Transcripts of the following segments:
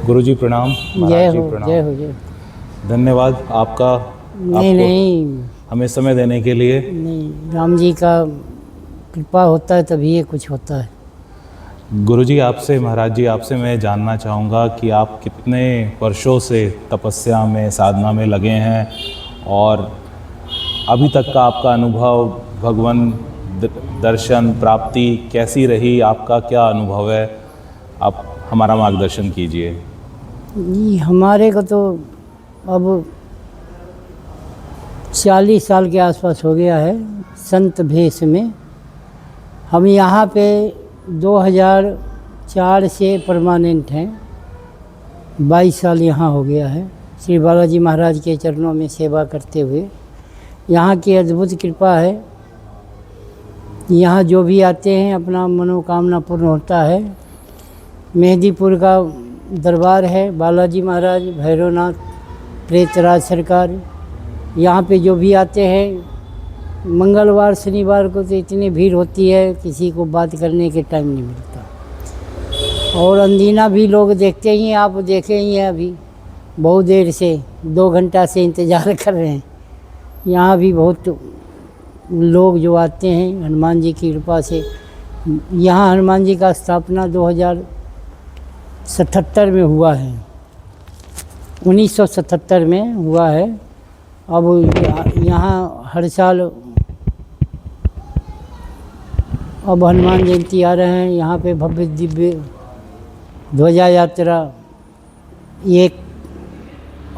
गुरुजी प्रणाम। जय महाराज जी हो प्रणाम। जय हो जय हो। धन्यवाद आपका, नहीं नहीं हमें समय देने के लिए। नहीं, राम जी का कृपा होता है तभी ये कुछ होता है। गुरुजी आपसे, महाराज जी आपसे मैं जानना चाहूँगा कि आप कितने वर्षों से तपस्या में, साधना में लगे हैं और अभी तक का आपका अनुभव, भगवान दर्शन प्राप्ति कैसी रही, आपका क्या अनुभव है? आप हमारा मार्गदर्शन कीजिए। जी हमारे को तो अब 40 साल के आसपास हो गया है संत भेष में। हम यहाँ पे 2004 से परमानेंट हैं। 22 साल यहाँ हो गया है श्री बालाजी महाराज के चरणों में सेवा करते हुए। यहाँ की अद्भुत कृपा है। यहाँ जो भी आते हैं अपना मनोकामना पूर्ण होता है। मेहंदीपुर का दरबार है, बालाजी महाराज, भैरवनाथ, प्रेतराज सरकार। यहाँ पे जो भी आते हैं मंगलवार शनिवार को तो इतनी भीड़ होती है किसी को बात करने के टाइम नहीं मिलता। और अंदीना भी लोग देखते ही हैं, आप देखे ही हैं अभी बहुत देर से 2 घंटा से इंतज़ार कर रहे हैं। यहाँ भी बहुत लोग जो आते हैं हनुमान जी की कृपा से। यहाँ हनुमान जी का स्थापना 2077 में हुआ है, 1977 में हुआ है। अब यहाँ हर साल अब हनुमान जयंती आ रहे हैं। यहाँ पे भव्य दिव्य ध्वजा यात्रा 1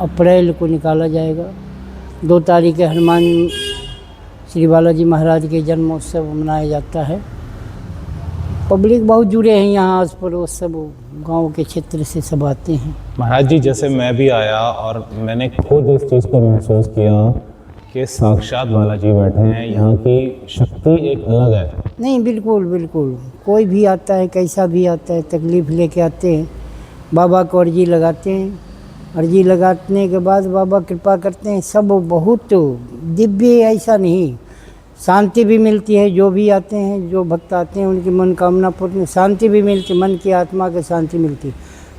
अप्रैल को निकाला जाएगा। 2 तारीख के हनुमान श्री बालाजी महाराज के जन्मोत्सव मनाया जाता है। पब्लिक बहुत जुड़े हैं यहाँ, आस पड़ोस सब गांव के क्षेत्र से सब आते हैं। महाराज जी जैसे मैं भी आया और मैंने खुद इस चीज़ को महसूस किया कि साक्षात बालाजी बैठे हैं। यहाँ की शक्ति एक अलग है। नहीं बिल्कुल बिल्कुल, कोई भी आता है कैसा भी आता है तकलीफ़ लेके आते हैं, बाबा को अर्जी लगाते हैं। अर्जी लगाने के बाद बाबा कृपा करते हैं। सब बहुत दिव्य, ऐसा नहीं, शांति भी मिलती है। जो भी आते हैं, जो भक्त आते हैं उनकी मनोकामना पूर्ण, शांति भी मिलती, मन की आत्मा की शांति मिलती।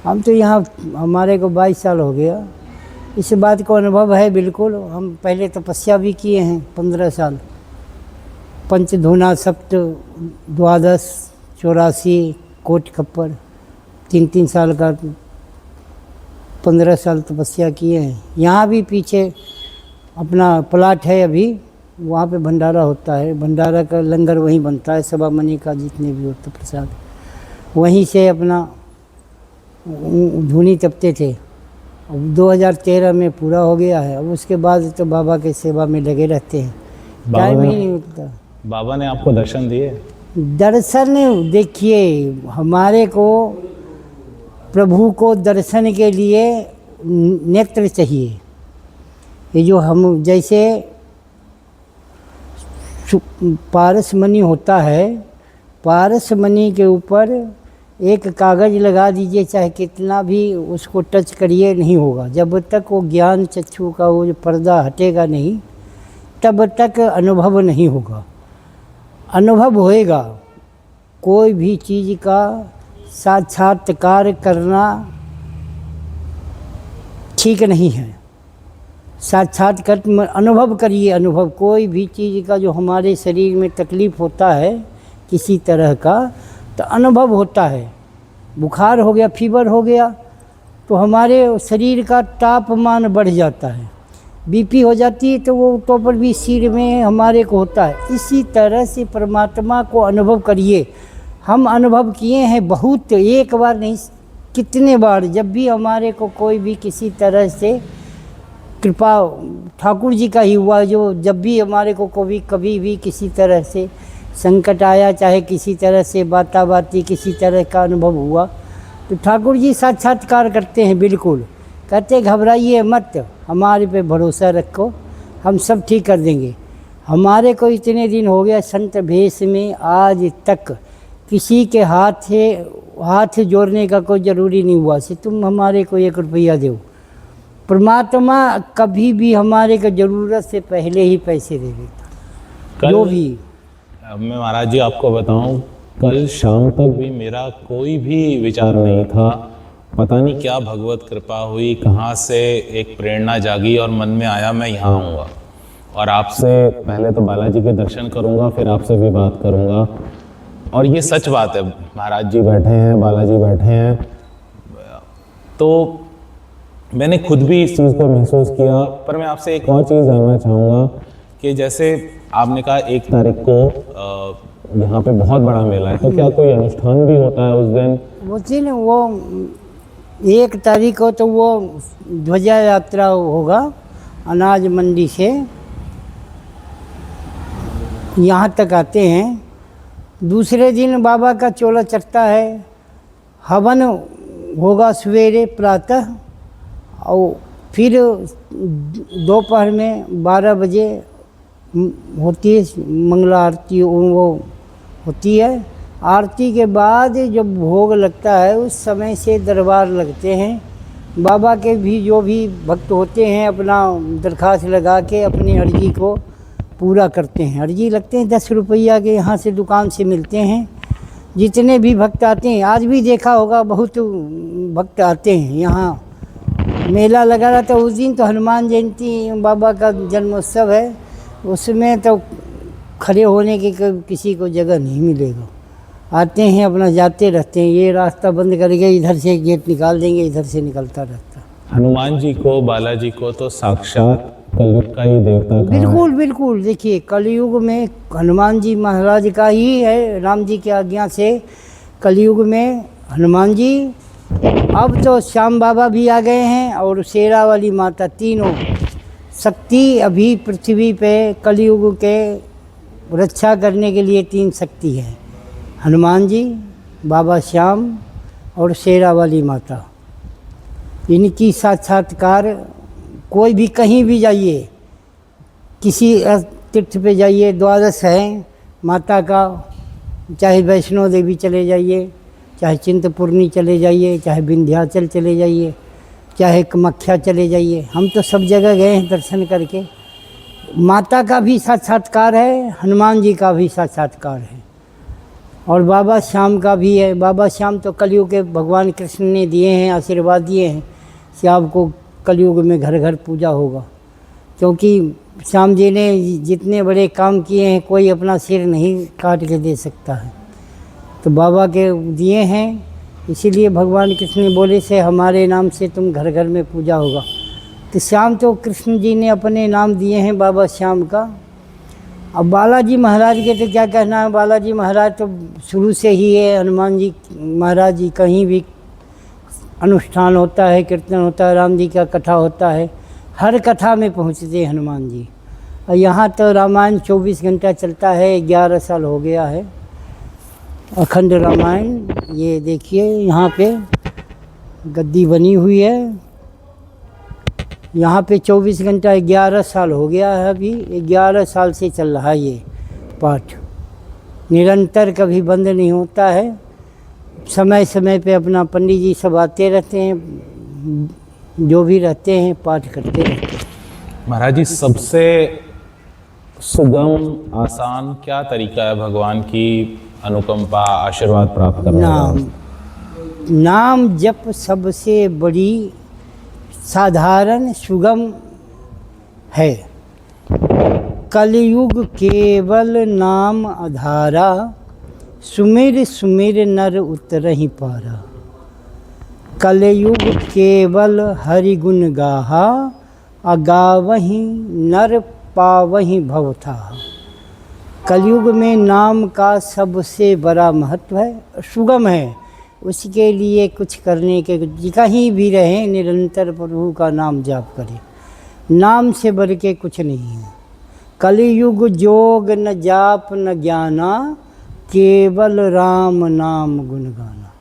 हम तो यहाँ हमारे को 22 साल हो गया, इस बात को अनुभव है बिल्कुल। हम पहले तपस्या भी किए हैं 15 साल, पंचधूना सप्त द्वादश 84 कोट खप्पर, 3 साल का 15 साल तपस्या किए हैं। यहाँ भी पीछे अपना प्लाट है अभी, वहाँ पे भंडारा होता है। भंडारा का लंगर वहीं बनता है, सवा मनी का जितने भी होते प्रसाद वहीं से अपना धूनी तपते थे। अब 2013 में पूरा हो गया है। अब उसके बाद तो बाबा के सेवा में लगे रहते हैं, टाइम ही नहीं मिलता। बाबा ने आपको दर्शन दिए? दर्शन देखिए, हमारे को प्रभु को दर्शन के लिए नेत्र चाहिए। ये जो हम जैसे पारसमणि होता है, पारसमणि के ऊपर एक कागज़ लगा दीजिए, चाहे कितना भी उसको टच करिए नहीं होगा। जब तक वो ज्ञान चक्षु का वो जो पर्दा हटेगा नहीं, तब तक अनुभव नहीं होगा। अनुभव होएगा। कोई भी चीज़ का साक्षात्कार करना ठीक नहीं है। साक्षात्कार अनुभव करिए। अनुभव कोई भी चीज़ का जो हमारे शरीर में तकलीफ़ होता है किसी तरह का, तो अनुभव होता है। बुखार हो गया, फीवर हो गया, तो हमारे शरीर का तापमान बढ़ जाता है। बीपी हो जाती है तो वो तो पर भी सिर में हमारे को होता है। इसी तरह से परमात्मा को अनुभव करिए। हम अनुभव किए हैं बहुत, एक बार नहीं कितने बार। जब भी हमारे को कोई भी किसी तरह से कृपा ठाकुर जी का ही हुआ, जो जब भी हमारे को कभी भी किसी तरह से संकट आया, चाहे किसी तरह से बाती किसी तरह का अनुभव हुआ, तो ठाकुर जी साक्षात्कार करते हैं। बिल्कुल कहते घबराइए मत, हमारे पे भरोसा रखो, हम सब ठीक कर देंगे। हमारे को इतने दिन हो गया संत भेष में, आज तक किसी के हाथ जोड़ने का कोई ज़रूरी नहीं हुआ कि तुम हमारे को 1 रुपया दो। परमात्मा कभी भी हमारे को ज़रूरत से पहले ही पैसे दे देता। जो भी मैं महाराज जी आपको बताऊं, कल शाम तक भी मेरा कोई भी विचार नहीं था पता नहीं क्या भगवत कृपा हुई, कहाँ से एक प्रेरणा जागी और मन में आया मैं यहाँ आऊँगा और आपसे पहले तो बालाजी के दर्शन करूँगा, फिर आपसे भी बात करूँगा। और ये सच बात है, महाराज जी बैठे हैं, बालाजी बैठे हैं, तो मैंने खुद भी इस चीज़ को महसूस किया। पर मैं आपसे एक और चीज़ जानना चाहूँगा कि जैसे आपने कहा 1 तारीख को यहाँ पे बहुत बड़ा मेला है, तो क्या कोई अनुष्ठान भी होता है उस दिन? वो दिन वो 1 तारीख को तो वो ध्वजा यात्रा होगा अनाज मंडी से यहाँ तक आते हैं। दूसरे दिन बाबा का चोला चढ़ता है, हवन होगा सवेरे प्रातः, और फिर दोपहर में 12 बजे होती है मंगला आरती, वो होती है। आरती के बाद जब भोग लगता है उस समय से दरबार लगते हैं। बाबा के भी जो भी भक्त होते हैं अपना दरख्वास्त लगा के अपनी अर्जी को पूरा करते हैं। अर्जी लगते हैं 10 रुपया के, यहाँ से दुकान से मिलते हैं। जितने भी भक्त आते हैं, आज भी देखा होगा बहुत भक्त आते हैं यहाँ। मेला लगा रहा था उस दिन, तो हनुमान जयंती बाबा का जन्मोत्सव है, उसमें तो खड़े होने की किसी को जगह नहीं मिलेगा। आते हैं अपना जाते रहते हैं। ये रास्ता बंद करके इधर से गेट निकाल देंगे, इधर से निकलता रहता। हनुमान जी को, बालाजी को तो साक्षात कलयुग का ही देवता कहा बिल्कुल बिल्कुल। देखिए कलयुग में हनुमान जी महाराज का ही है, राम जी की आज्ञा से कलयुग में हनुमान जी। अब तो श्याम बाबा भी आ गए हैं और शेरा वाली माता, तीनों शक्ति अभी पृथ्वी पे कलयुग के रक्षा करने के लिए 3 शक्ति है, हनुमान जी, बाबा श्याम और शेरा वाली माता। इनकी साक्षात्कार कोई भी कहीं भी जाइए, किसी तीर्थ पे जाइए, द्वादश है माता का, चाहे वैष्णो देवी चले जाइए, चाहे चिंतपूर्णी चले जाइए, चाहे विंध्याचल चले जाइए, चाहे कामाख्या चले जाइए। हम तो सब जगह गए हैं दर्शन करके। माता का भी साक्षात्कार है, हनुमान जी का भी साक्षात्कार है, और बाबा श्याम का भी है। बाबा श्याम तो कलयुग के भगवान कृष्ण ने दिए हैं, आशीर्वाद दिए हैं कि आपको कलयुग में घर घर पूजा होगा। क्योंकि श्याम जी ने जितने बड़े काम किए हैं, कोई अपना सिर नहीं काट के दे सकता है, तो बाबा के दिए हैं। इसीलिए भगवान कृष्ण ने बोले से हमारे नाम से तुम घर घर में पूजा होगा। तो श्याम तो कृष्ण जी ने अपने नाम दिए हैं बाबा श्याम का। अब बालाजी महाराज के तो क्या कहना है, बालाजी महाराज तो शुरू से ही है। हनुमान जी महाराज जी कहीं भी अनुष्ठान होता है, कीर्तन होता है, राम जी का कथा होता है, हर कथा में पहुँचते हैं हनुमान जी। और यहाँ तो रामायण 24 घंटा चलता है, 11 साल हो गया है अखंड रामायण। ये देखिए यहाँ पे गद्दी बनी हुई है, यहाँ पे 24 घंटा 11 साल हो गया है। अभी 11 साल से चल रहा है ये पाठ, निरंतर कभी बंद नहीं होता है। समय समय पे अपना पंडित जी सब आते रहते हैं, जो भी रहते हैं पाठ करते रहते हैं। महाराज जी, सबसे सुगम आसान क्या तरीका है भगवान की अनुकंपा आशीर्वाद प्राप्त करने का? नाम जप सबसे बड़ी साधारण सुगम है। कलयुग केवल नाम आधारा, सुमिर सुमिर नर उतरहि पारा। कलयुग केवल हरि गुण गाहा, अगावहि नर पावहि भवथा। कलयुग में नाम का सबसे बड़ा महत्व है, सुगम है। उसके लिए कुछ करने के, कहीं भी रहें निरंतर प्रभु का नाम जाप करें। नाम से बढ़ के कुछ नहीं है। कलयुग जोग न जाप न ज्ञाना, केवल राम नाम गुण गाना।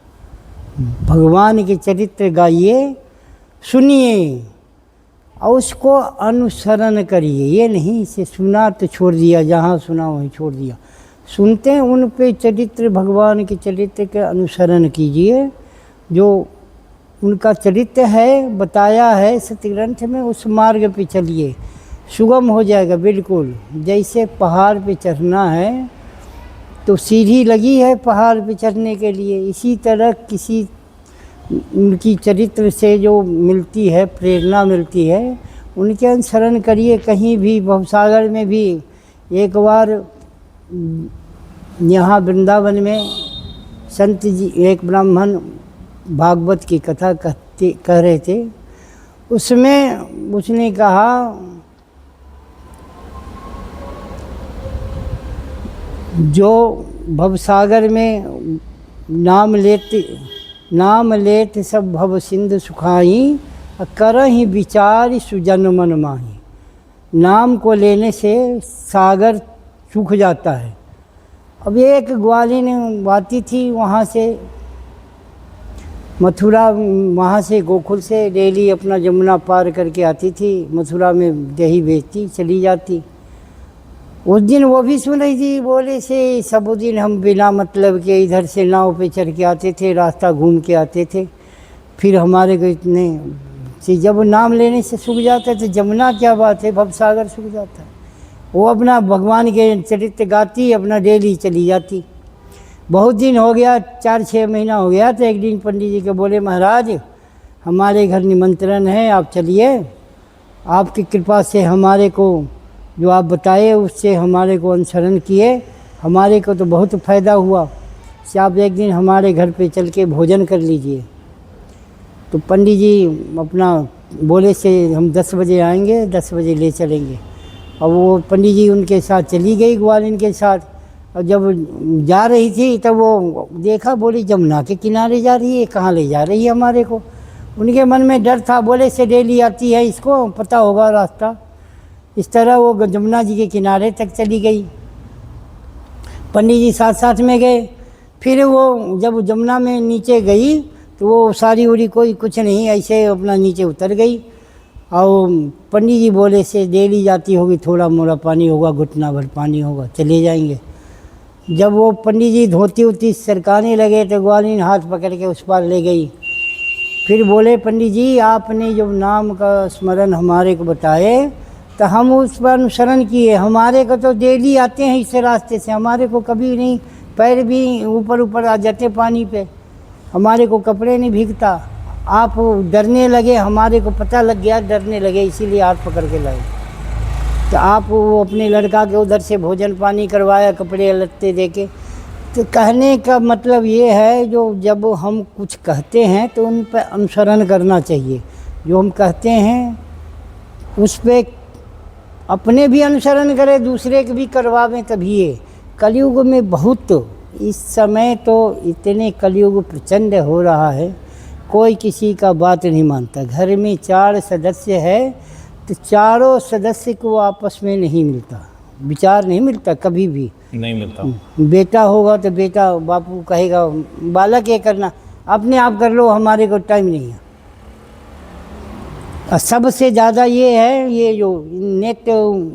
भगवान के चरित्र गाइए, सुनिए और उसको अनुसरण करिए। ये नहीं इसे सुना तो छोड़ दिया, जहाँ सुना वहीं छोड़ दिया। सुनते हैं उन पे चरित्र, भगवान के चरित्र के अनुसरण कीजिए। जो उनका चरित्र है बताया है सत्य ग्रंथ में, उस मार्ग पे चलिए, सुगम हो जाएगा बिल्कुल। जैसे पहाड़ पे चढ़ना है तो सीढ़ी लगी है पहाड़ पे चढ़ने के लिए, इसी तरह किसी उनकी चरित्र से जो मिलती है, प्रेरणा मिलती है, उनके अनुसरण करिए। कहीं भी भवसागर में भी एक बार यहाँ वृंदावन में संत जी, एक ब्राह्मण भागवत की कथा कह रहे थे। उसमें उसने कहा जो भवसागर में नाम लेत सब भव सिंधु सुखाई, करहि विचार सुजन मन माही। नाम को लेने से सागर सूख जाता है। अब एक ग्वालिन आती थी वहाँ से मथुरा, वहाँ से गोकुल से डेली अपना जमुना पार करके आती थी, मथुरा में दही बेचती चली जाती। उस दिन वो भी सुन रही थी, बोले से सब दिन हम बिना मतलब के इधर से नाव पे चढ़ के आते थे, रास्ता घूम के आते थे। फिर हमारे को इतने से जब नाम लेने से सूख जाता है तो जमुना क्या बात है, भवसागर सूख जाता है। वो अपना भगवान के चरित्र गाती, अपना डेली चली जाती। बहुत दिन हो गया, 4-6 महीना हो गया, तो एक दिन पंडित जी के बोले महाराज हमारे घर निमंत्रण है, आप चलिए। आपकी कृपा से हमारे को जो आप बताए उससे हमारे को अनुसरण किए, हमारे को तो बहुत फ़ायदा हुआ। से आप एक दिन हमारे घर पे चल के भोजन कर लीजिए। तो पंडित जी अपना बोले से हम 10 बजे आएंगे, 10 बजे ले चलेंगे। और वो पंडित जी उनके साथ चली गई ग्वालिन के साथ। और जब जा रही थी तब वो देखा, बोली जमुना के किनारे जा रही है, कहाँ ले जा रही है हमारे को। उनके मन में डर था, बोले से डेली आती है, इसको पता होगा रास्ता। इस तरह वो जमुना जी के किनारे तक चली गई, पंडित जी साथ साथ में गए। फिर वो जब जमुना में नीचे गई तो वो सारी उड़ी कोई कुछ नहीं, ऐसे अपना नीचे उतर गई। और पंडित जी बोले से डेली जाती होगी, थोड़ा मोड़ा पानी होगा, घुटना भर पानी होगा, चले जाएंगे। जब वो पंडित जी धोती उती सरकाने लगे तो ग्वालिन हाथ पकड़ के उस पार ले गई। फिर बोले पंडित जी आपने जो नाम का स्मरण हमारे को बताए तो हम उस पर अनुसरण किए। हमारे को तो डेली आते हैं इस रास्ते से, हमारे को कभी नहीं, पैर भी ऊपर ऊपर आ जाते पानी पे, हमारे को कपड़े नहीं भीगता। आप डरने लगे, हमारे को पता लग गया, डरने लगे, इसीलिए हाथ पकड़ के लाए। तो आप वो अपने लड़का के उधर से भोजन पानी करवाया, कपड़े लत्ते दे के। तो कहने का मतलब ये है, जो जब हम कुछ कहते हैं तो उन पर अनुसरण करना चाहिए। जो हम कहते हैं उस पर अपने भी अनुसरण करें, दूसरे के भी करवावें, तभी ये कलयुग में बहुत, इस समय तो इतने कलयुग प्रचंड हो रहा है, कोई किसी का बात नहीं मानता। घर में 4 सदस्य है तो चारों सदस्य को आपस में नहीं मिलता, विचार नहीं मिलता, कभी भी नहीं मिलता। बेटा होगा तो बेटा बापू कहेगा बालक ये करना, अपने आप कर लो, हमारे को टाइम नहीं है। और सबसे ज़्यादा ये है, ये जो नेट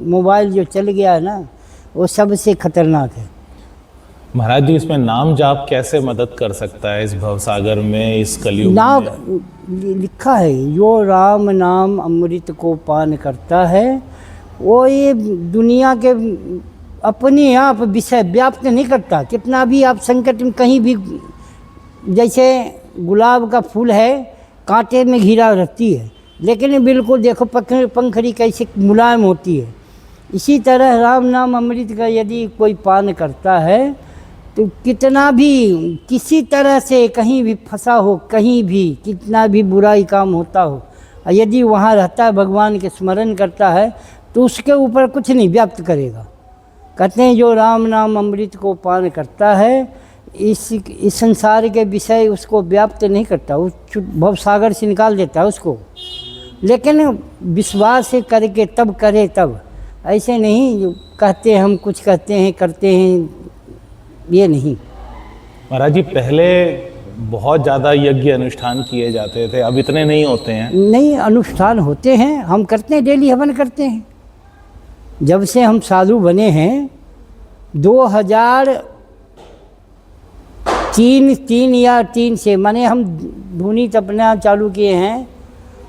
मोबाइल जो चल गया है ना, वो सबसे खतरनाक है। महाराज जी इसमें नाम जाप कैसे मदद कर सकता है इस भवसागर में, इस कलयुग नाम में? लिखा है, जो राम नाम अमृत को पान करता है वो ये दुनिया के अपने आप विषय व्याप्त नहीं करता। कितना भी आप संकट में कहीं भी, जैसे गुलाब का फूल है कांटे में घिरा रहती है, लेकिन बिल्कुल देखो पंखड़ी कैसे मुलायम होती है। इसी तरह राम नाम अमृत का यदि कोई पान करता है तो कितना भी किसी तरह से कहीं भी फंसा हो, कहीं भी कितना भी बुराई काम होता हो, और यदि वहाँ रहता है, भगवान के स्मरण करता है, तो उसके ऊपर कुछ नहीं व्याप्त करेगा। कहते हैं जो राम नाम अमृत को पान करता है, इस संसार के विषय उसको व्याप्त नहीं करता, उस भवसागर से निकाल देता है उसको। लेकिन विश्वास से करके तब करे, तब ऐसे नहीं जो कहते हैं हम कुछ कहते हैं करते हैं, ये नहीं। महाराज जी पहले बहुत ज़्यादा यज्ञ अनुष्ठान किए जाते थे, अब इतने नहीं होते हैं। नहीं, अनुष्ठान होते हैं, हम करते हैं, डेली हवन करते हैं। जब से हम साधु बने हैं 2003 से, माने हम धुनी तपना चालू किए हैं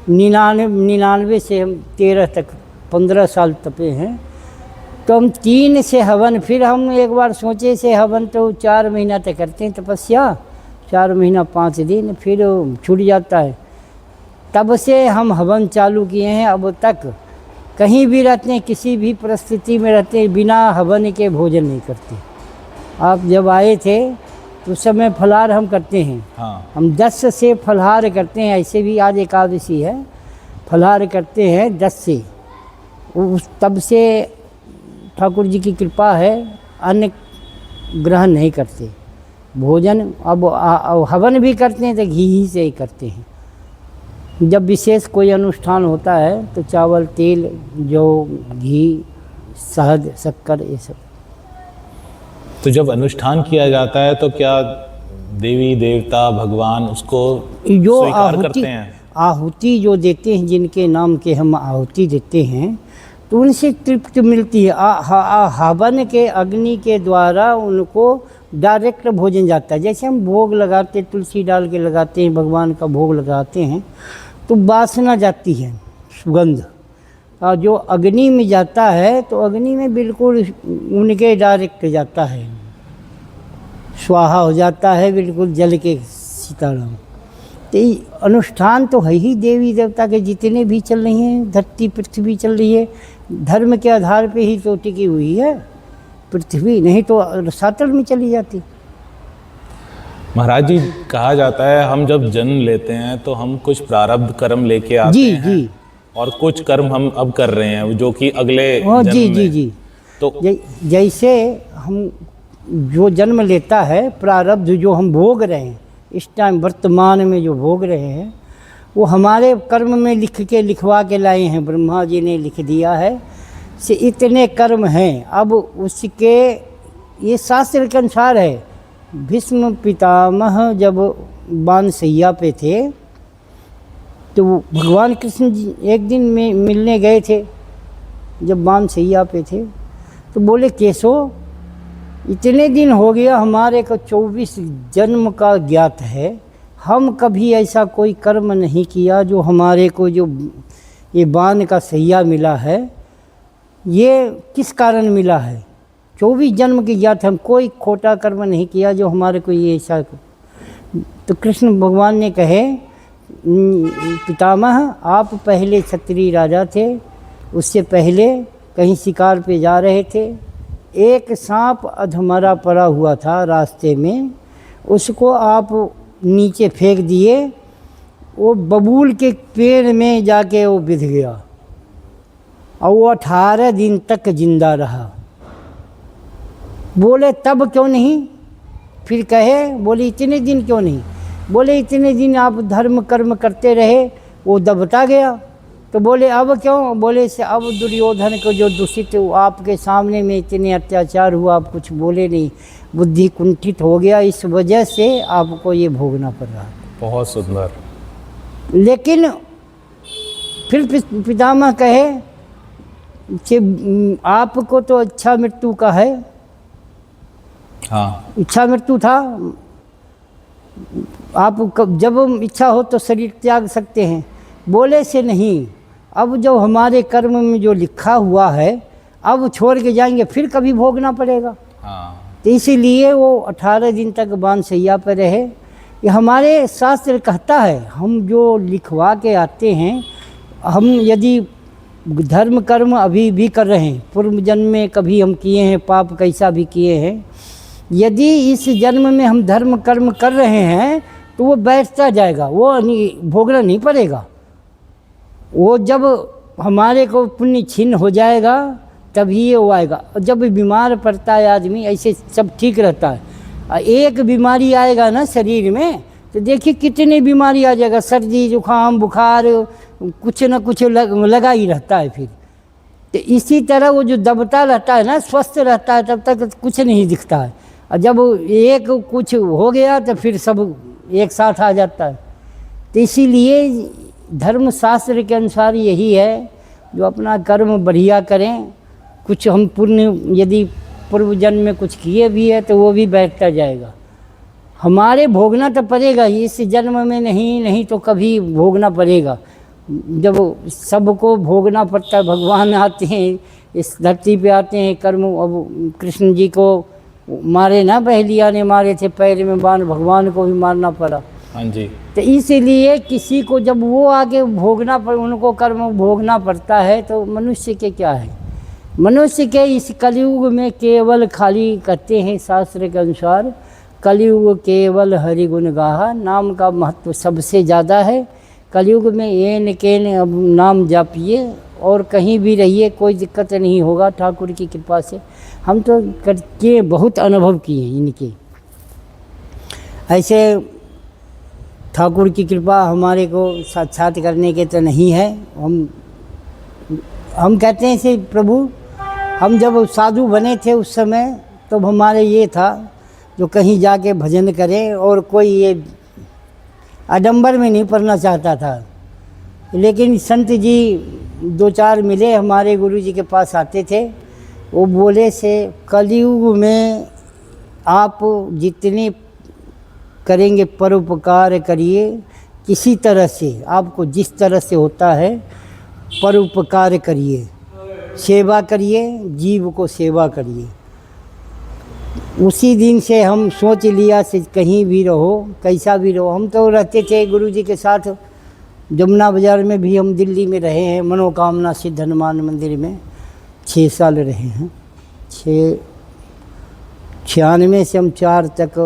99 से हम 13 तक 15 साल तपे हैं। तो हम 3 से हवन, फिर हम एक बार सोचे से हवन तो 4 महीना तक करते हैं तपस्या, 4 महीना 5 दिन, फिर छूट जाता है। तब से हम हवन चालू किए हैं, अब तक कहीं भी रहते हैं, किसी भी परिस्थिति में रहते हैं, बिना हवन के भोजन नहीं करते। आप जब आए थे तो उस समय फलाहार हम करते हैं। हाँ। हम 10 से फलाहार करते हैं, ऐसे भी आज एकादशी है, फलाहार करते हैं 10 से। उस तब से ठाकुर जी की कृपा है, अन्न ग्रहण नहीं करते। भोजन अब हवन भी करते हैं तो घी ही से ही करते हैं। जब विशेष कोई अनुष्ठान होता है तो चावल, तेल, जौ, घी, शहद, शक्कर, ये सब। तो जब अनुष्ठान किया जाता है तो क्या देवी देवता भगवान उसको जो स्वीकार करते हैं? आहुति जो देते हैं, जिनके नाम के हम आहुति देते हैं, तो उनसे तृप्ति मिलती है। हवन के अग्नि के द्वारा उनको डायरेक्ट भोजन जाता है। जैसे हम भोग लगाते, तुलसी डाल के लगाते हैं, भगवान का भोग लगाते हैं, तो वासना जाती है, सुगंध। और जो अग्नि में जाता है तो अग्नि में बिल्कुल उनके डायरेक्ट जाता है, स्वाहा हो जाता है, बिल्कुल जल के सीताराम। तो ये अनुष्ठान तो है ही देवी देवता के जितने भी चल रही हैं, धरती पृथ्वी चल रही है, धर्म के आधार पे ही तो टिकी हुई है पृथ्वी, नहीं तो सातल में चली जाती। महाराज जी, कहा जाता है हम जब जन्म लेते हैं तो हम कुछ प्रारब्ध कर्म लेके आते जी हैं जी, और कुछ कर्म हम अब कर रहे हैं जो कि अगले हाँ जन्म जी में। जी जी। तो जैसे हम जो जन्म लेता है, प्रारब्ध जो हम भोग रहे हैं इस टाइम वर्तमान में जो भोग रहे हैं, वो हमारे कर्म में लिखवा के लाए हैं, ब्रह्मा जी ने लिख दिया है से इतने कर्म हैं। अब उसके ये शास्त्र के अनुसार है। भीष्म पितामह जब बानसैया पे थे तो भगवान कृष्ण जी एक दिन में मिलने गए थे, जब बानसैया पे थे, तो बोले केशव, इतने दिन हो गया, हमारे को 24 जन्म का ज्ञात है, हम कभी ऐसा कोई कर्म नहीं किया जो हमारे को जो ये बान का सैया मिला है, ये किस कारण मिला है? 24 जन्म की ज्ञात, हम कोई खोटा कर्म नहीं किया जो हमारे को ये ऐसा। तो कृष्ण भगवान ने कहे, पितामह आप पहले क्षत्रिय राजा थे, उससे पहले कहीं शिकार पे जा रहे थे, एक सांप अधमरा पड़ा हुआ था रास्ते में, उसको आप नीचे फेंक दिए, वो बबूल के पेड़ में जाके वो बिध गया और वो 18 दिन तक जिंदा रहा। बोले तब क्यों नहीं? फिर कहे, बोले इतने दिन क्यों नहीं? बोले इतने दिन आप धर्म कर्म करते रहे, वो दबता गया। तो बोले अब क्यों? बोले से अब दुर्योधन को जो दूषित आपके सामने में इतने अत्याचार हुआ, आप कुछ बोले नहीं, बुद्धि कुंठित हो गया, इस वजह से आपको ये भोगना पड़ रहा है। बहुत सुंदर। लेकिन फिर पितामह कहे कि आपको तो अच्छा मृत्यु का है। हाँ, इच्छा मृत्यु था, आप जब इच्छा हो तो शरीर त्याग सकते हैं। बोले से नहीं, अब जो हमारे कर्म में जो लिखा हुआ है, अब छोड़ के जाएंगे, फिर कभी भोगना पड़ेगा। हाँ। तो इसीलिए वो 18 दिन तक बानसैया पर रहे। ये हमारे शास्त्र कहता है, हम जो लिखवा के आते हैं, हम यदि धर्म कर्म अभी भी कर रहे हैं, पूर्व जन्म में कभी हम किए हैं, पाप कैसा भी किए हैं, यदि इस जन्म में हम धर्म कर्म कर रहे हैं तो वो बैठता जाएगा, वो भोगना नहीं पड़ेगा। वो जब हमारे को पुण्य छीन हो जाएगा तभी ये वो आएगा। जब बीमार पड़ता है आदमी, ऐसे सब ठीक रहता है, एक बीमारी आएगा ना शरीर में तो देखिए कितनी बीमारी आ जाएगा, सर्दी जुकाम बुखार कुछ न कुछ लगा ही रहता है। फिर तो इसी तरह वो जो दबता रहता है ना, स्वस्थ रहता है, तब तक कुछ नहीं दिखता है, और जब एक कुछ हो गया तो फिर सब एक साथ आ जाता है। तो इसीलिए धर्मशास्त्र के अनुसार यही है, जो अपना कर्म बढ़िया करें, कुछ हम पुण्य यदि पूर्व जन्म में कुछ किए भी है तो वो भी बैठता जाएगा। हमारे भोगना तो पड़ेगा ही, इस जन्म में नहीं तो कभी भोगना पड़ेगा। जब सबको भोगना पड़ता है, भगवान आते हैं इस धरती पे आते हैं, कर्म अब कृष्ण जी को मारे ना, पहलिया ने मारे थे पैर में बाण, भगवान को भी मारना पड़ा। हाँ जी। तो इसलिए किसी को जब वो आगे भोगना पड़, उनको कर्म भोगना पड़ता है, तो मनुष्य के क्या है, मनुष्य के इस कलयुग में केवल खाली कहते हैं शास्त्र के अनुसार, कलयुग केवल हरि गुण गाहा, नाम का महत्व सबसे ज़्यादा है। कलयुग में एन केन अब नाम जापिए और कहीं भी रहिए, कोई दिक्कत नहीं होगा ठाकुर की कृपा से। हम तो करके बहुत अनुभव किए हैं इनके। ऐसे ठाकुर की कृपा हमारे को साक्षात करने के तो नहीं है। हम कहते हैं से प्रभु, हम जब साधु बने थे उस समय, तब हमारे ये था जो कहीं जाके भजन करें, और कोई ये आडंबर में नहीं पढ़ना चाहता था। लेकिन संत जी 2-4 मिले, हमारे गुरु जी के पास आते थे, वो बोले से कलयुग में आप जितने करेंगे परोपकार करिए, किसी तरह से आपको जिस तरह से होता है परोपकार करिए, सेवा करिए, जीव को सेवा करिए। उसी दिन से हम सोच लिया से कहीं भी रहो, कैसा भी रहो। हम तो रहते थे गुरु जी के साथ जमुना बाज़ार में भी, हम दिल्ली में रहे हैं, मनोकामना सिद्ध हनुमान मंदिर में 6 साल रहे हैं। 96 से हम 4 तक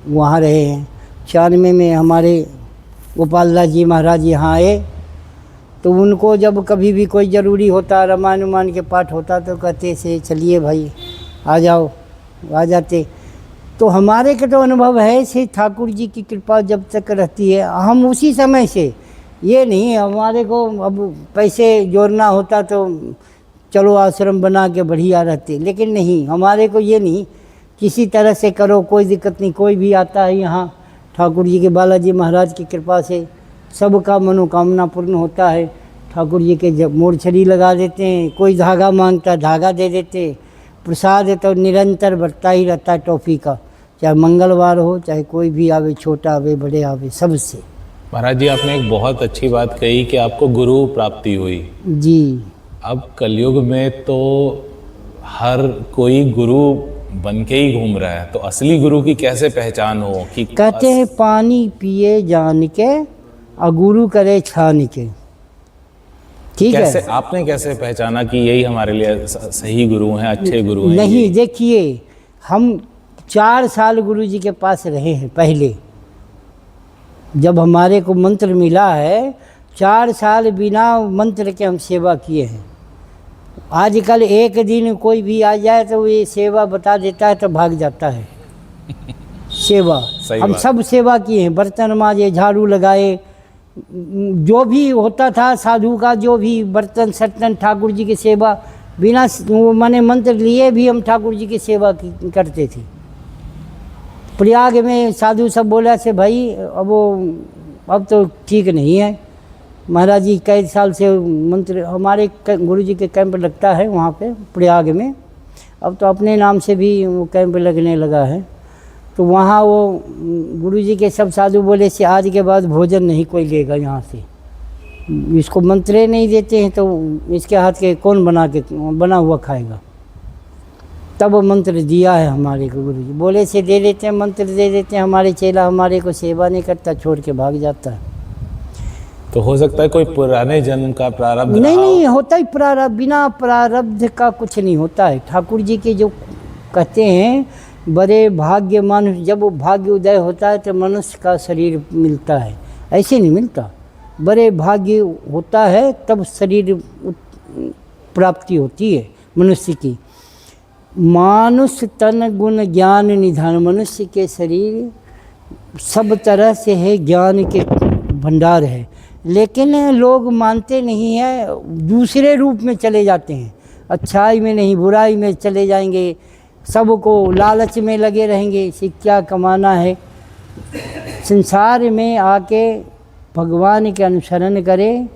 वहाँ रहे हैं। 96 में हमारे गोपाल दास जी महाराज यहाँ आए, तो उनको जब कभी भी कोई ज़रूरी होता, रामायण के पाठ होता, तो कहते से चलिए भाई आ जाओ, आ जाते। तो हमारे का तो अनुभव है से ठाकुर जी की कृपा जब तक रहती है, हम उसी समय से, ये नहीं हमारे को अब पैसे जोड़ना होता तो चलो आश्रम बना के बढ़िया रहते, लेकिन नहीं, हमारे को ये नहीं, किसी तरह से करो, कोई दिक्कत नहीं। कोई भी आता है यहाँ ठाकुर जी के, बालाजी महाराज की कृपा से सबका मनोकामना पूर्ण होता है। ठाकुर जी के जब मोरछड़ी लगा देते हैं, कोई धागा मांगता धागा दे देते, प्रसाद तो निरंतर बढ़ता ही रहता है टॉफ़ी का, चाहे मंगलवार हो, चाहे कोई भी आवे, छोटा आवे बड़े आवे, सबसे। महाराज जी, आपने एक बहुत अच्छी बात कही कि आपको गुरु प्राप्ति हुई जी। अब कलयुग में तो हर कोई गुरु बन के ही घूम रहा है, तो असली गुरु की कैसे पहचान हो? कि कहते हैं पानी पिए जान के और गुरु करे छान के। ठीक कैसे, है, आपने कैसे पहचाना कि यही हमारे लिए सही गुरु हैं, अच्छे गुरु हैं? नहीं, देखिए हम 4 साल गुरु जी के पास रहे हैं। पहले जब हमारे को मंत्र मिला है, 4 साल बिना मंत्र के हम सेवा किए हैं। आजकल एक दिन कोई भी आ जाए तो ये सेवा बता देता है तो भाग जाता है। सेवा हम सब सेवा किए हैं, बर्तन माजे, झाड़ू लगाए, जो भी होता था साधु का, जो भी बर्तन सर्तन, ठाकुर जी की सेवा बिना माने मंत्र लिए भी हम ठाकुर जी की सेवा करते थे। प्रयाग में साधु सब बोला से भाई अब तो ठीक नहीं है, महाराज जी कई साल से मंत्र, हमारे गुरु जी के कैंप लगता है वहाँ पे प्रयाग में, अब तो अपने नाम से भी वो कैंप लगने लगा है। तो वहाँ वो गुरु जी के सब साधु बोले से आज के बाद भोजन नहीं कोई लेगा यहाँ से, इसको मंत्रे नहीं देते हैं तो इसके हाथ के कौन बना हुआ खाएगा। तब मंत्र दिया है हमारे को गुरु जी, बोले से दे देते हैं, मंत्र दे देते हैं, हमारे चेला हमारे को सेवा नहीं करता, छोड़ के भाग जाता है। तो हो सकता है कोई पुराने जन्म का प्रारब्ध नहीं होता ही प्रारब्ध, बिना प्रारब्ध का कुछ नहीं होता है। ठाकुर जी के जो कहते हैं बड़े भाग्य मानुष, जब वो भाग्य उदय होता है तो मनुष्य का शरीर मिलता है, ऐसे नहीं मिलता। बड़े भाग्य होता है तब शरीर प्राप्ति होती है मनुष्य की। मानुष तन गुण ज्ञान निधान, मनुष्य के शरीर सब तरह से है, ज्ञान के भंडार है, लेकिन लोग मानते नहीं है, दूसरे रूप में चले जाते हैं, अच्छाई में नहीं बुराई में चले जाएंगे, सबको लालच में लगे रहेंगे, इससे क्या कमाना है। संसार में आके भगवान के अनुसरण करें,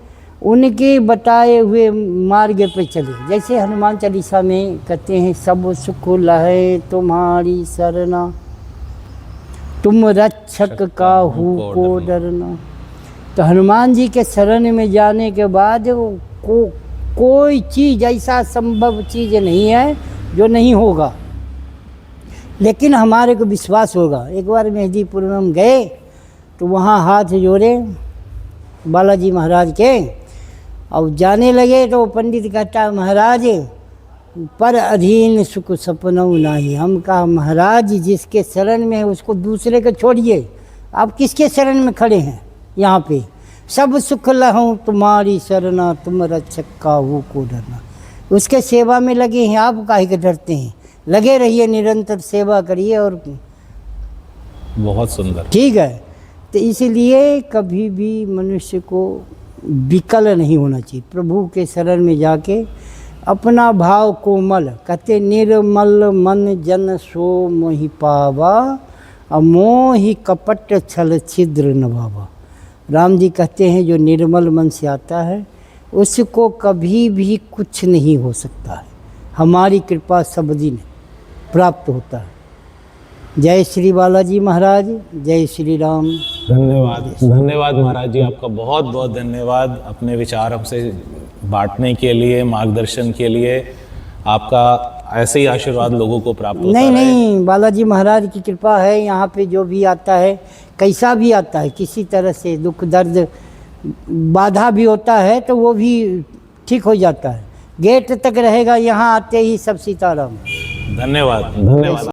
उनके बताए हुए मार्ग पे चले। जैसे हनुमान चालीसा में कहते हैं सब सुख लहे तुम्हारी सरना, तुम रक्षक काहू को डरना। तो हनुमान जी के शरण में जाने के बाद कोई चीज़ ऐसा संभव चीज़ नहीं है जो नहीं होगा। लेकिन हमारे को विश्वास होगा। एक बार मेहदीपुर में हम गए तो वहाँ हाथ जोड़े बालाजी महाराज के और जाने लगे तो पंडित कहता महाराज पर अधीन सुख सपनऊ नाही। हम कहा महाराज जिसके शरण में है उसको दूसरे को छोड़िए, आप किसके शरण में खड़े हैं? यहाँ पे सब सुख लहूँ तुम्हारी शरणा, तुम रक्षक काहू को डरना। उसके सेवा में लगे हैं, आप काहे के डरते हैं? लगे रहिए, निरंतर सेवा करिए। और बहुत सुंदर। ठीक है, तो इसलिए कभी भी मनुष्य को विकल नहीं होना चाहिए। प्रभु के शरण में जाके अपना भाव कोमल, कहते निर्मल मन जन सो मोहि पावा, अमोहि कपट छल छिद्र नभावा। राम जी कहते हैं जो निर्मल मन से आता है उसको कभी भी कुछ नहीं हो सकता है। हमारी कृपा सब दिन प्राप्त होता है। जय श्री बालाजी महाराज, जय श्री राम। धन्यवाद, धन्यवाद महाराज जी, आपका बहुत बहुत धन्यवाद अपने विचार हमसे बांटने के लिए, मार्गदर्शन के लिए। आपका ऐसे ही आशीर्वाद लोगों को प्राप्त होता नहीं रहे। नहीं, बालाजी महाराज की कृपा है। यहाँ पे जो भी आता है, कैसा भी आता है, किसी तरह से दुख दर्द बाधा भी होता है तो वो भी ठीक हो जाता है। गेट तक रहेगा, यहाँ आते ही सब सीताराम। धन्यवाद, धन्यवाद।